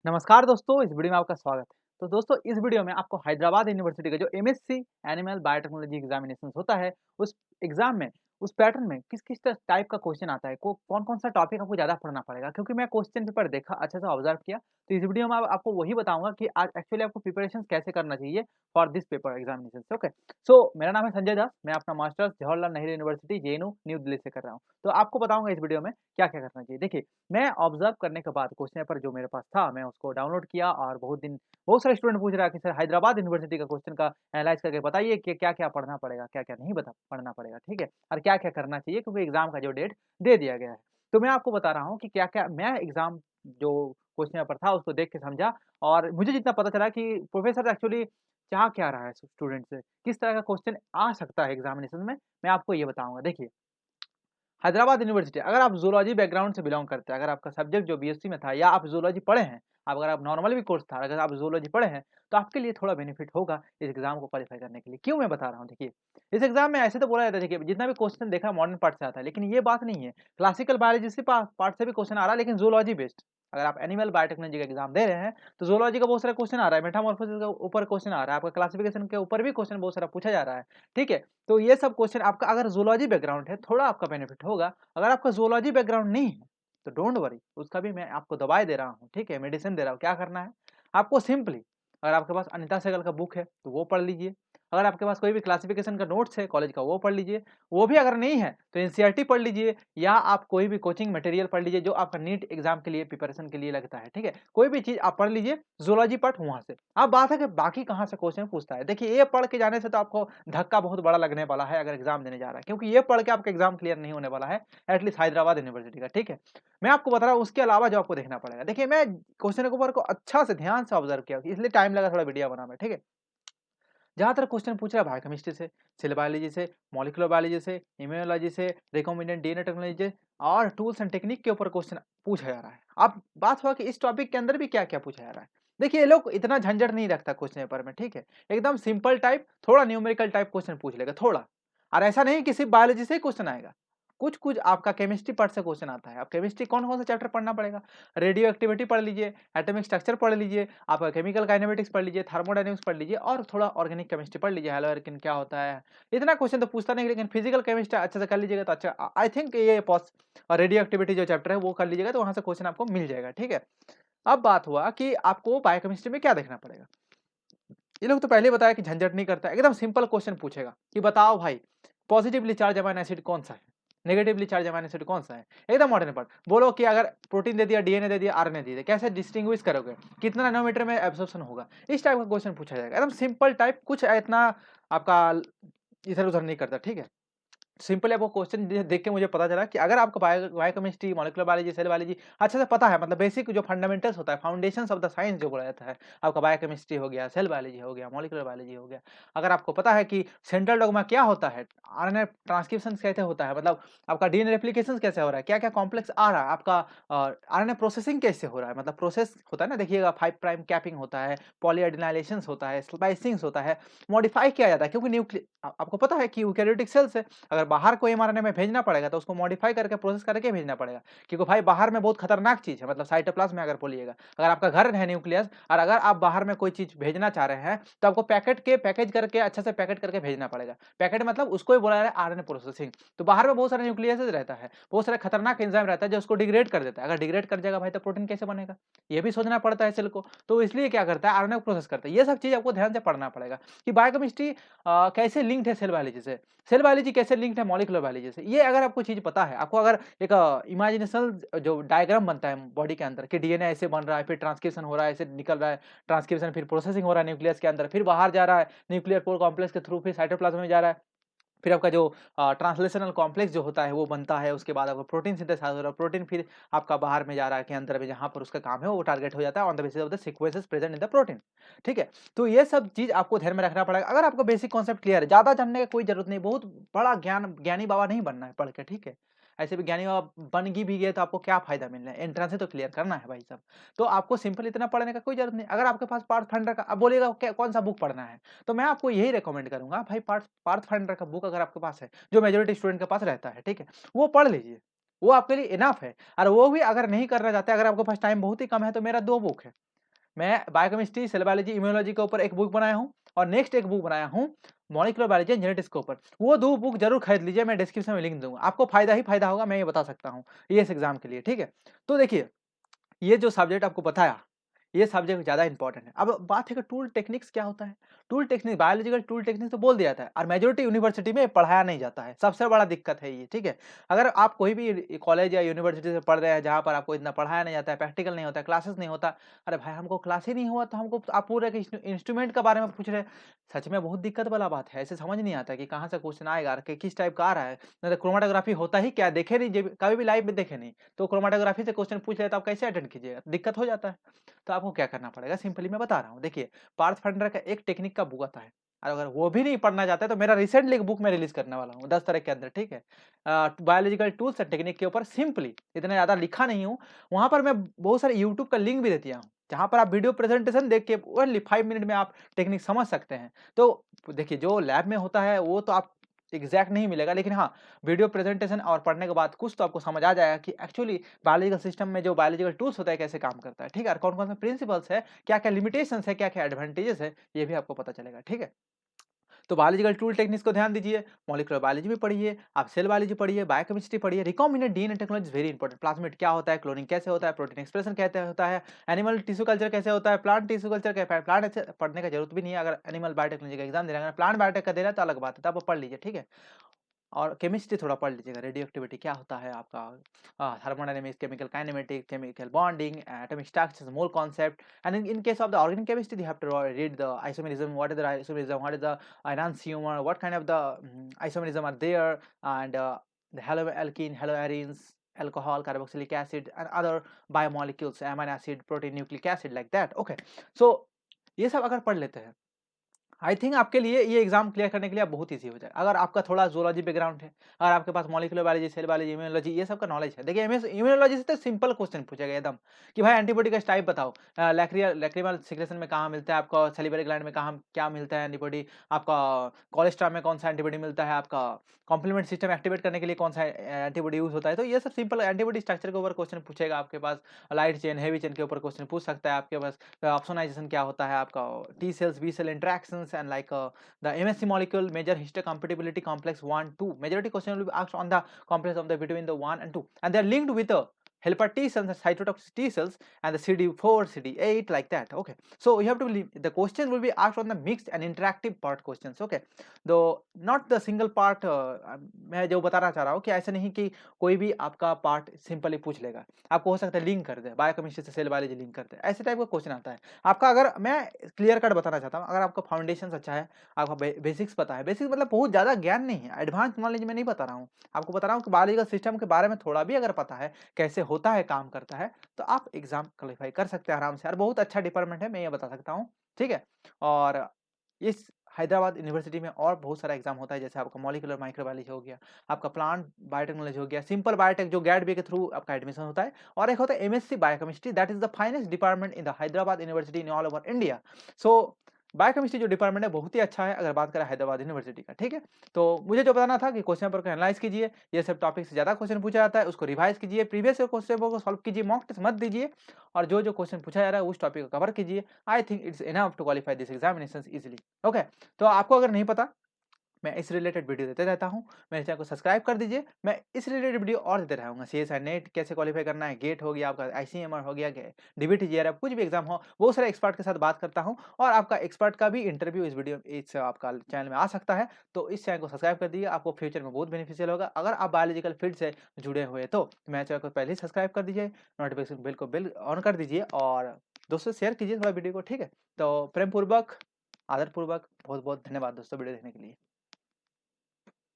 नमस्कार दोस्तों, इस वीडियो में आपका स्वागत है। तो दोस्तों इस वीडियो में आपको हैदराबाद यूनिवर्सिटी का जो एमएससी एनिमल बायोटेक्नोलॉजी एग्जामिनेशंस होता है, उस एग्जाम में, उस पैटर्न में किस-किस टाइप का क्वेश्चन आता है, को कौन-कौन सा टॉपिक आपको ज़्यादा पढ़ना पड़ेगा। क्योंकि मैं क्वेश्चन पेपर देखा, अच्छे से ऑब्जर्व किया, तो इस वीडियो में आपको वही बताऊँगा कि आज एक्चुअली आपको प्रिपरेशन कैसे करना चाहिए for this paper examinations. Okay, so मेरा नाम है संजय दास, मैं अपना masters Jawaharlal Nehru university JNU new Delhi से कर रहा हूँ। तो आपको बताऊँगा इस वीडियो में क्या-क्या करना चाहिए। देखिए, मैं ऑब्ज़र्व करने के बाद क्वेश्चन पेपर जो मेरे पास था, मैं उसको डाउनलोड किया और बहुत सारे स्टूडेंट पूछ रहा है कि सर हैदराबाद यूनिवर्सिटी का क्वेश्चन का एनालाइज़ करके बताइए कि क्या-क्या पढ़ना पड़ेगा, क्या-क्या नहीं बता पढ़ना पड़ेगा, ठीक है? और क्या-क्या करना चाहिए क्योंकि एग्ज़ाम का जो डेट दे दिया गया है। तो मैं आपको बता रहा हूँ कि क्या-क्या मैं एग्ज़ाम जो क्वेश्चन पेपर था उसको देख के समझा और मुझे जितना पता चला कि प्रोफ़ेसर एक्चुअली चाह क्या रहा है स्टूडेंट से, किस तरह का क्वेश्चन आ सकता है एग्ज़ामिनेशन में, मैं आपको ये बताऊँगा। देखिए, हैदराबाद यूनिवर्सिटी अगर आप ज़ूलॉजी बैकग्राउंड से बिलॉन्ग करते हैं, अगर आपका सब्जेक्ट जो बीएससी में था या आप ज़ूलॉजी पढ़े हैं, अगर आप नॉर्मल भी कोर्स था, अगर आप ज़ूलॉजी पढ़े हैं, तो आपके लिए थोड़ा बेनिफिट होगा इस एग्ज़ाम को क्वालीफाई करने के लिए। क्यों मैं बता रहा हूँ देखिए, इस एग्ज़ाम में ऐसे तो बोला जाता है देखिए जितना भी क्वेश्चन देखा मॉडर्न पार्ट से आता है, लेकिन ये बात नहीं है। क्लासिकल बायोलॉजी से पार्ट से भी क्वेश्चन आ रहा है लेकिन ज़ूलॉजी बेस्ड। अगर आप एनिमल बायोटेक्नोलॉजी का एग्ज़ाम दे रहे हैं, तो ज़ूलॉजी का बहुत सारा क्वेश्चन आ रहा है, मेटामॉर्फोसिस के ऊपर क्वेश्चन आ रहा है, आपका क्लासिफिकेशन के ऊपर भी क्वेश्चन बहुत सारा पूछा जा रहा है, ठीक है? तो ये सब क्वेश्चन आपका अगर ज़ूलॉजी बैकग्राउंड है, थोड़ा आपका बेनिफिट होगा। अगर आपका ज़ूलॉजी बैकग्राउंड नहीं है, तो डोंट वरी, उसका भी मैं आपको दवाई दे रहा हूँ, ठीक है? मेडिसिन दे रहा हूँ। क्या करना है? आपको सिंपली अगर आपके पास अनीता सहगल का बुक है, तो वो पढ़ लीजिए। अगर आपके पास कोई भी क्लासिफिकेशन का नोट्स है कॉलेज का, वो पढ़ लीजिए। वो भी अगर नहीं है, तो एनसीईआरटी पढ़ लीजिए या आप कोई भी कोचिंग मटेरियल पढ़ लीजिए, जो आपका नीट एग्ज़ाम के लिए प्रिपरेशन के लिए लगता है, ठीक है? कोई भी चीज़ आप पढ़ लीजिए, ज़ूलॉजी पार्ट वहाँ से। अब बात है कि बाकी कहाँ से क्वेश्चन पूछता है। देखिए, ये पढ़ के जाने से तो आपको धक्का बहुत बड़ा लगने वाला है अगर एग्ज़ाम देने जा रहा है, क्योंकि ये पढ़ के आपका एग्ज़ाम क्लियर नहीं होने वाला है, एटलीस्ट हैदराबाद यूनिवर्सिटी का, ठीक है? मैं आपको बता रहा हूँ उसके अलावा जो आपको देखना पड़ेगा। देखिए, मैं क्वेश्चन पेपर को अच्छा से ध्यान से ऑब्ज़र्व किया, इसलिए टाइम लगा थोड़ा वीडियो बनाने में, ठीक है? ज़्यादातर क्वेश्चन पूछ रहा है बायोकेमिस्ट्री से, सेल बायोलॉजी से, मॉलिक्यूलर बायोलॉजी से, इम्यूनोलॉजी से, रिकॉम्बिनेंट डीएनए टेक्नोलॉजी से और टूल्स एंड टेक्निक के ऊपर क्वेश्चन पूछा जा रहा है। अब बात हुआ कि इस टॉपिक के अंदर भी क्या-क्या पूछा जा रहा है। देखिए, ये लोग इतना झंझट नहीं रखता क्वेश्चन पेपर में, ठीक है? एकदम सिंपल टाइप, थोड़ा न्यूमेरिकल टाइप क्वेश्चन पूछ लेगा, थोड़ा। और ऐसा नहीं कि सिर्फ बायोलॉजी से ही क्वेश्चन आएगा। कुछ-कुछ आपका केमिस्ट्री पार्ट से क्वेश्चन आता है। अब केमिस्ट्री कौन-कौन सा चैप्टर पढ़ना पड़ेगा? रेडियो एक्टिविटी पढ़ लीजिए, एटॉमिक स्ट्रक्चर पढ़ लीजिए, आप केमिकल काइनेमेटिक्स पढ़ लीजिए, थर्मोडायनामिक्स पढ़ लीजिए और थोड़ा ऑर्गेनिक केमिस्ट्री पढ़ लीजिए, हैलोजन क्या होता है। इतना क्वेश्चन तो पूछता नहीं, लेकिन फिजिकल केमिस्ट्री अच्छे से कर लीजिएगा तो अच्छा, आई थिंक ये पॉस और रेडियो एक्टिविटी जो चैप्टर है वो कर लीजिएगा तो वहाँ से क्वेश्चन आपको मिल जाएगा, ठीक है? अब बात हुआ कि आपको बायोकेमिस्ट्री में क्या देखना पड़ेगा? ये लोग तो पहले ही बताया कि झंझट नहीं करता है, एकदम सिंपल क्वेश्चन पूछेगा कि बताओ भाई, पॉजिटिवली चार्ज अमाइनो एसिड कौन-सा है? नेगेटिवली चार्ज अमाइनो एसिड कौन-सा है? एकदम मॉडर्न पार्ट। बोलो कि अगर प्रोटीन दे दिया, डीएनए दे दिया, आरएनए दे दिया, कैसे डिस्टिंग्विश करोगे? कितना नैनोमीटर में एब्जॉर्प्शन होगा? इस टाइप का क्वेश्चन पूछा जाएगा। एकदम सिंपल टाइप, कुछ इतना आपका इधर-उधर नहीं करता, ठीक है? सिंपली आपको क्वेश्चन देख के मुझे पता चला कि अगर आपको biochemistry, molecular biology, cell biology अच्छे से पता है, मतलब बेसिक जो फंडामेंटल्स होता है, फाउंडेशंस ऑफ द साइंस जो बोला जाता है, आपका बायोकेमिस्ट्री हो गया, सेल बायोलॉजी हो गया, मॉलिक्यूलर बायोलॉजी हो गया। अगर आपको पता है कि सेंट्रल डॉग्मा क्या होता है, आरएनए ट्रांसक्रिप्शन कैसे होता है, मतलब आपका डीएनए रेप्लिकेशन कैसे हो रहा है, क्या-क्या कॉम्प्लेक्स आ रहा है, आपका आरएनए प्रोसेसिंग कैसे हो रहा है, मतलब प्रोसेस होता है ना, देखिएगा 5 प्राइम कैपिंग होता है, पॉलीएडिनाइलेशंस होता है, स्प्लाइसिंग्स होता है, मॉडिफाई किया जाता है क्योंकि आपको पता है कि यूकेरियोटिक सेल्स है, अगर बाहर को एमआरएनए में भेजना पड़ेगा तो उसको मॉडिफाई करके प्रोसेस करके भेजना पड़ेगा, क्योंकि भाई बाहर में बहुत खतरनाक चीज़ है, मतलब साइटोप्लाज्म में अगर बोलिएगा, अगर आपका घर है न्यूक्लियस और अगर आप बाहर में कोई चीज़ भेजना चाह रहे हैं, तो आपको पैकेज करके अच्छे से पैकेट करके भेजना पड़ेगा। पैकेट मतलब उसको ही बोला जा रहा है आरएनए प्रोसेसिंग। तो बाहर में बहुत सारे न्यूक्लियसेज़ रहता है, बहुत सारे खतरनाक एंजाइम रहता है जो उसको डिग्रेड कर देता है। अगर डिग्रेड कर जाएगा भाई तो प्रोटीन कैसे बनेगा? ये भी सोचना पड़ता है सेल को। तो इसलिए क्या करता है, आरएनए को प्रोसेस करता है। ये सब चीज़ आपको ध्यान से पढ़ना पड़ेगा कि बायोकेमिस्ट्री कैसे लिंक्ड है सेल बायोलॉजी से? सेल बायोलॉजी कैसे लिंक्ड है मॉलिक्यूलर बायोलॉजी से? ये अगर आपको चीज़ पता है, आपको अगर एक इमेजिनेशनल जो डायग्राम बनता है बॉडी के अंदर कि डीएनए ऐसे बन रहा है, फिर ट्रांसक्रिप्शन हो रहा है, ऐसे निकल रहा है, ट्रांसक्रिप्शन फिर प्रोसेसिंग हो रहा है न्यूक्लियस के अंदर, फिर बाहर जा रहा है, न्यूक्लियर पोर कॉम्प्लेक्स के थ्रू फिर साइटोप्लाज्म में जा रहा है। फिर आपका जो ट्रांसलेशनल कॉम्प्लेक्स जो होता है वो बनता है, उसके बाद आपका प्रोटीन सिंथेसाइज़ हो रहा है, प्रोटीन फिर आपका बाहर में जा रहा है कि अंदर में जहाँ पर उसका काम है वो टारगेट हो जाता है on the basis of the sequences present in the protein, ठीक है? तो ये सब चीज़ आपको ध्यान में रखना पड़ेगा। अगर आपका बेसिक कॉन्सेप्ट क्लियर है, ज़्यादा जानने की कोई ज़रूरत नहीं, बहुत बड़ा ज्ञानी बाबा नहीं बनना है पढ़ के, ठीक है? ऐसे भी ज्ञानी बाबा बन भी गए तो आपको क्या फ़ायदा मिलना है? एंट्रेंस ही तो क्लियर करना है भाई साहब। तो आपको सिंपल इतना पढ़ने का कोई ज़रूरत नहीं। अगर आपके पास पाथफाइंडर का, अब बोलिएगा क्या कौन-सा बुक पढ़ना है? तो मैं आपको यही रिकमेंड करूँगा भाई, पाथफाइंडर का बुक अगर आपके पास है, जो मेजॉरिटी स्टूडेंट के पास रहता है, ठीक है? वो पढ़ लीजिए, वो आपके लिए इनफ है। और वो भी अगर नहीं करना चाहते, अगर आपके पास टाइम बहुत ही कम है, तो मेरा 2 बुक है। मैं बायोकेमिस्ट्री, सेल बायोलॉजी, इम्यूनोलॉजी के ऊपर एक बुक बनाया हूँ और नेक्स्ट एक बुक बनाया हूँ मॉलिक्यूलर बायोलॉजी एंड जेनेटिक्स के ऊपर। वो 2 बुक ज़रूर खरीद लीजिए, मैं डिस्क्रिप्शन में लिंक दूँगा। आपको फ़ायदा ही फ़ायदा होगा, मैं ये बता सकता हूँ, ये इस एग्ज़ाम के लिए, ठीक है? तो देखिए, ये जो सब्जेक्ट आपको बताया, ये सब्जेक्ट ज़्यादा इंपॉर्टेंट है। अब बात है कि टूल टेक्निक्स क्या होता है? Tool technique, biological tool techniques तो बोल दिया जाता है और मेजॉरिटी यूनिवर्सिटी में पढ़ाया नहीं जाता है, सबसे बड़ा दिक्कत है ये, ठीक है? अगर आप कोई भी कॉलेज या यूनिवर्सिटी से पढ़ रहे हैं जहाँ पर आपको इतना पढ़ाया नहीं जाता है, प्रैक्टिकल नहीं होता है, क्लासेस नहीं होता, अरे भाई हमको क्लास ही नहीं हुआ तो हमको आप पूरे के इंस्ट्रूमेंट के बारे में पूछ रहे हैं। सच में बहुत दिक्कत वाला बात है, ऐसे समझ नहीं आता कि कहाँ से क्वेश्चन आएगा, कि किस टाइप का आ रहा है। नहीं तो क्रोमैटोग्राफी होता ही क्या है, देखे नहीं, कभी भी लाइव में देखे नहीं, तो क्रोमैटोग्राफी से क्वेश्चन पूछ रहे तो आप कैसे अटेंड कीजिएगा? दिक्कत हो जाता है। तो आपको क्या करना पड़ेगा, सिंपली मैं बता रहा हूँ। देखिए, पाथफाइंडर का एक टेक्निक का बुक आता है और अगर वो भी नहीं पढ़ना चाहते तो मेरा रिसेंटली एक बुक मैं रिलीज करने वाला हूँ 10 तरह के अंदर, ठीक है? बायोलॉजिकल टूल्स एंड टेक्निक के ऊपर सिंपली, इतना ज़्यादा लिखा नहीं हूँ। वहाँ पर मैं बहुत सारे यूट्यूब का लिंक भी दे दिया हूँ, जहाँ पर आप वीडियो प्रेजेंटेशन देख के ओनली 5 मिनट में आप टेक्निक समझ सकते हैं। तो देखिए, जो लैब में होता है वो तो आप एग्जैक्ट नहीं मिलेगा, लेकिन हाँ, वीडियो प्रेजेंटेशन और पढ़ने के बाद कुछ तो आपको समझ आ जाएगा कि एक्चुअली बायोलॉजिकल सिस्टम में जो बायोलॉजिकल टूल्स होता है कैसे काम करता है, ठीक है? और कौन-कौन से प्रिंसिपल्स है, क्या-क्या लिमिटेशंस है, क्या-क्या एडवांटेजेस है, ये भी आपको पता चलेगा, ठीक है? तो बायोलॉजिकल टूल टेक्निक्स को ध्यान दीजिए, मॉलिक्यूलर बायोलॉजी भी पढ़िए, आप सेल बायोलॉजी पढ़िए, बायोकेमिस्ट्री पढ़िए, recombinant DNA technology is very important. Plasmid क्या होता है, क्लोनिंग कैसे होता है, प्रोटीन एक्सप्रेशन कैसे होता है, एनिमल टिश्यू कल्चर कैसे होता है, प्लांट टिश्यू कल्चर क्या है, प्लांट ऐसे पढ़ने का जरूरत भी नहीं है अगर एनिमल बायोटेक्नोलॉजी का एग्जाम दे रहे हैं। अगर प्लांट बायोटेक का दे रहा है तो अलग बात है, तब आप पढ़ लीजिए, ठीक है? और केमिस्ट्री थोड़ा पढ़ लीजिएगा, रेडियो एक्टिविटी क्या होता है आपका, thermodynamics, chemical kinematics, chemical bonding, atomic structures, mole concept, and in case of the organic chemistry you have to read the isomerism, what is the isomerism, what is the enantiomer, what kind of the isomerism are there, and the haloalkene, haloarenes, alcohol, carboxylic acid, and other biomolecules, amino acid, protein, nucleic acid, like that, okay? So ये सब अगर पढ़ लेते हैं, I think आपके लिए ये exam clear करने के लिए अब बहुत ईज़ी हो जाएगा। अगर आपका थोड़ा ज़ूलॉजी बैकग्राउंड है, अगर आपके पास molecular biology, cell biology, immunology ये सब का नॉलेज है। देखिए इम्यूनोलॉजी से तो सिंपल क्वेश्चन पूछेगा एकदम कि भाई एंटीबॉडी का टाइप बताओ। लैक्रिमल सिक्रेशन में कहाँ मिलता है, आपका सैलिवरी ग्लैंड में कहाँ क्या मिलता है एंटीबॉडी, आपका कोलेस्ट्रॉल में कौन-सा एंटीबॉडी मिलता है, आपका कॉम्प्लीमेंट सिस्टम एक्टिवेट करने के लिए कौन-सा एंटीबॉडी यूज़ होता है। तो ये सब सिंपल एंटीबॉडी स्ट्रक्चर के ऊपर क्वेश्चन पूछेगा आपके पास। लाइट चेन, हेवी चेन के ऊपर क्वेश्चन पूछ सकता है आपके पास। ऑप्सोनाइजेशन क्या होता है आपका, T cells, B cell interactions, and like the MSc molecule measure histocompatibility complex 1 2, majority question will be asked on the complex of the between the 1 and 2, and they are linked with the helper T cells and cytotoxic T cells and the CD4 CD8, like that, okay? So you have to believe the question will be asked on the mixed and interactive part questions, okay? though not the single part, मैं जो बताना चाह रहा हूँ कि ऐसा नहीं कि कोई भी आपका पार्ट सिंपली पूछ लेगा। आपको हो सकता है लिंक कर दे, बायोकेमिस्ट्री से सेल बायोलॉजी लिंक करते हैं, ऐसे टाइप का क्वेश्चन आता है आपका। अगर मैं क्लियर कट बताना चाहता हूँ, अगर आपका फाउंडेशन अच्छा है, आपका बेसिक्स पता है, बेसिक्स मतलब बहुत ज़्यादा ज्ञान नहीं है, एडवांस नॉलेज में नहीं बता रहा हूँ, आपको बता रहा हूँ कि बायोलॉजिकल सिस्टम के बारे में थोड़ा भी अगर पता है, कैसे होता है, काम करता है, तो आप एग्जाम क्वालिफाई कर सकते हैं आराम से। और बहुत अच्छा डिपार्टमेंट है, मैं ये बता सकता हूँ, ठीक है? और इस हैदराबाद यूनिवर्सिटी में और बहुत सारा एग्जाम होता है, जैसे आपका मॉलिक्यूलर माइक्रोबायोलॉजी हो गया, आपका प्लांट बायोटेक्नोलॉजी हो गया, सिंपल बायोटेक जो गैट बी के थ्रू आपका एडमिशन होता है, और एक होता है MSc biochemistry, that is the finest department in the Hyderabad university in all over India. So biochemistry जो डिपार्टमेंट है बहुत ही अच्छा है, अगर बात करें हैदराबाद यूनिवर्सिटी का, ठीक है? तो मुझे जो बताना था कि क्वेश्चन पेपर को एनालाइज कीजिए, ये सब टॉपिक से ज़्यादा क्वेश्चन पूछा जाता है, उसको रिवाइज कीजिए, प्रीवियस क्वेश्चन पेपर को सॉल्व कीजिए, मॉक टेस्ट मत दीजिए, और जो क्वेश्चन पूछा जा रहा है उस टॉपिक को कवर कीजिए। I think it's enough to qualify this examinations easily, okay? तो आपको अगर नहीं पता, मैं इस रिलेटेड वीडियो देते रहता हूँ, मेरे चैनल को सब्सक्राइब कर दीजिए, मैं इस रिलेटेड वीडियो और देते रहूँगा। सीएस एंड नेट कैसे क्वालिफाई करना है, गेट हो गया आपका, आईसीएमआर हो गया, डीबीटी जेआरएफ, कुछ भी एग्जाम हो, बहुत सारे एक्सपर्ट के साथ बात करता हूँ, और आपका एक्सपर्ट का भी इंटरव्यू इस आपका चैनल में आ सकता है। तो इस चैनल को सब्सक्राइब कर दीजिए, आपको फ्यूचर में बहुत बेनिफिशियल होगा। अगर आप बायोलॉजिकल फील्ड से जुड़े हुए तो मेरे चैनल को पहले ही सब्सक्राइब कर दीजिए, नोटिफिकेशन बिल को बिल ऑन कर दीजिए, और दोस्तों शेयर कीजिए थोड़ा वीडियो को, ठीक है? तो प्रेम पूर्वक, आदर पूर्वक बहुत बहुत धन्यवाद दोस्तों वीडियो देखने के लिए।